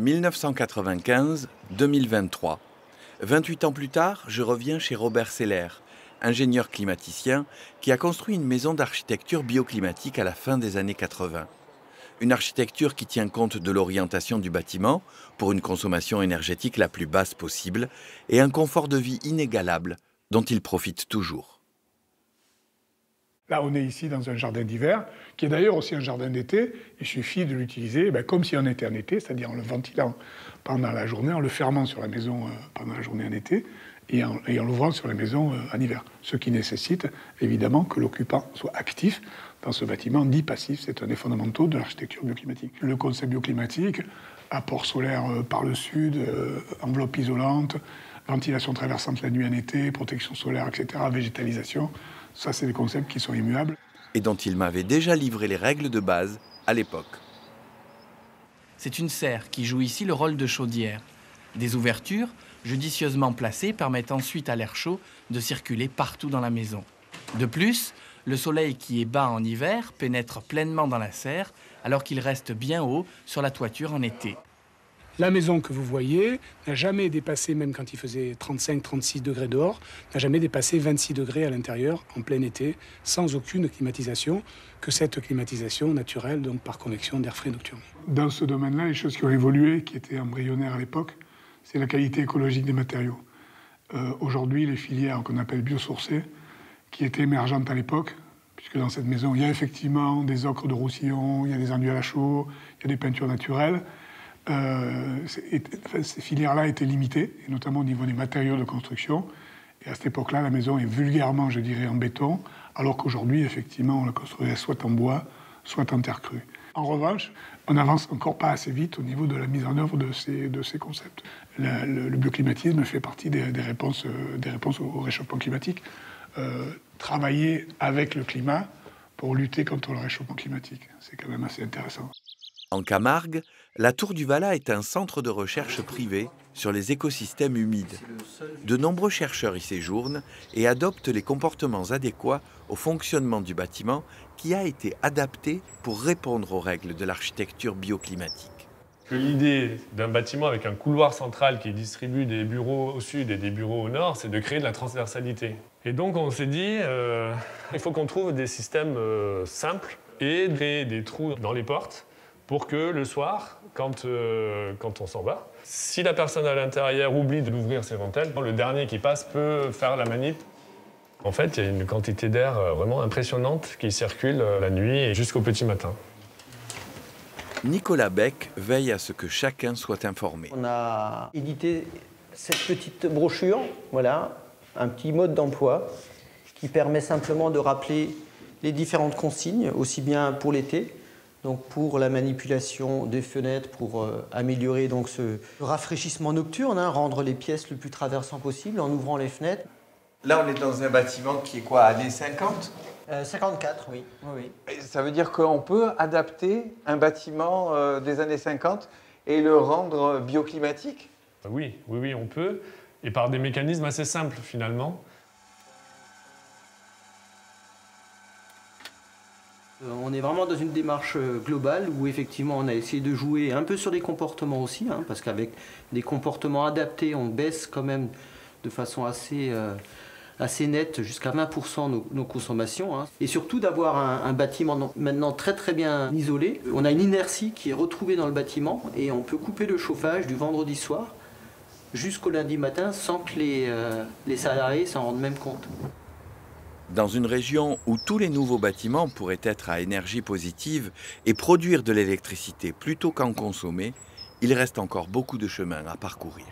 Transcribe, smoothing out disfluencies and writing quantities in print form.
1995-2023. 28 ans plus tard, je reviens chez Robert Seller, ingénieur climaticien qui a construit une maison d'architecture bioclimatique à la fin des années 80. Une architecture qui tient compte de l'orientation du bâtiment pour une consommation énergétique la plus basse possible et un confort de vie inégalable dont il profite toujours. Là, on est ici dans un jardin d'hiver, qui est d'ailleurs aussi un jardin d'été. Il suffit de l'utiliser comme si on était en été, c'est-à-dire en le ventilant pendant la journée, en le fermant sur la maison pendant la journée en été et en l'ouvrant sur la maison en hiver. Ce qui nécessite évidemment que l'occupant soit actif dans ce bâtiment dit passif. C'est un des fondamentaux de l'architecture bioclimatique. Le concept bioclimatique, apport solaire par le sud, enveloppe isolante, ventilation traversante la nuit en été, protection solaire, etc., végétalisation. Ça, c'est des concepts qui sont immuables. Et dont il m'avait déjà livré les règles de base à l'époque. C'est une serre qui joue ici le rôle de chaudière. Des ouvertures, judicieusement placées, permettent ensuite à l'air chaud de circuler partout dans la maison. De plus, le soleil qui est bas en hiver pénètre pleinement dans la serre, alors qu'il reste bien haut sur la toiture en été. La maison que vous voyez n'a jamais dépassé, même quand il faisait 35-36 degrés dehors, n'a jamais dépassé 26 degrés à l'intérieur en plein été, sans aucune climatisation, que cette climatisation naturelle, donc par convection d'air frais nocturne. Dans ce domaine-là, les choses qui ont évolué, qui étaient embryonnaires à l'époque, c'est la qualité écologique des matériaux. Aujourd'hui, les filières qu'on appelle biosourcées, qui étaient émergentes à l'époque, puisque dans cette maison, il y a effectivement des ocres de Roussillon, il y a des enduits à chaud, il y a des peintures naturelles. Ces filières-là étaient limitées, et notamment au niveau des matériaux de construction. Et à cette époque-là, la maison est vulgairement, je dirais, en béton, alors qu'aujourd'hui, effectivement, on la construisait soit en bois, soit en terre crue. En revanche, on n'avance encore pas assez vite au niveau de la mise en œuvre de ces concepts. Le bioclimatisme fait partie des réponses au réchauffement climatique. Travailler avec le climat pour lutter contre le réchauffement climatique, c'est quand même assez intéressant. En Camargue, la Tour du Valat est un centre de recherche privé sur les écosystèmes humides. De nombreux chercheurs y séjournent et adoptent les comportements adéquats au fonctionnement du bâtiment qui a été adapté pour répondre aux règles de l'architecture bioclimatique. L'idée d'un bâtiment avec un couloir central qui distribue des bureaux au sud et des bureaux au nord, c'est de créer de la transversalité. Et donc on s'est dit, il faut qu'on trouve des systèmes simples et créer des trous dans les portes pour que le soir, quand on s'en va, si la personne à l'intérieur oublie d'ouvrir ses ventelles, le dernier qui passe peut faire la manip. En fait, il y a une quantité d'air vraiment impressionnante qui circule la nuit et jusqu'au petit matin. Nicolas Beck veille à ce que chacun soit informé. On a édité cette petite brochure, voilà, un petit mode d'emploi qui permet simplement de rappeler les différentes consignes, aussi bien pour l'été, donc pour la manipulation des fenêtres, pour améliorer donc ce rafraîchissement nocturne, rendre les pièces le plus traversant possible en ouvrant les fenêtres. Là, on est dans un bâtiment qui est quoi, années 50 54, oui. Et ça veut dire qu'on peut adapter un bâtiment des années 50 et le rendre bioclimatique? Oui, on peut, et par des mécanismes assez simples finalement. On est vraiment dans une démarche globale où effectivement on a essayé de jouer un peu sur les comportements aussi, parce qu'avec des comportements adaptés, on baisse quand même de façon assez nette, jusqu'à 20% nos consommations. Et surtout d'avoir un bâtiment maintenant très bien isolé. On a une inertie qui est retrouvée dans le bâtiment et on peut couper le chauffage du vendredi soir jusqu'au lundi matin sans que les salariés s'en rendent même compte. Dans une région où tous les nouveaux bâtiments pourraient être à énergie positive et produire de l'électricité plutôt qu'en consommer, il reste encore beaucoup de chemin à parcourir.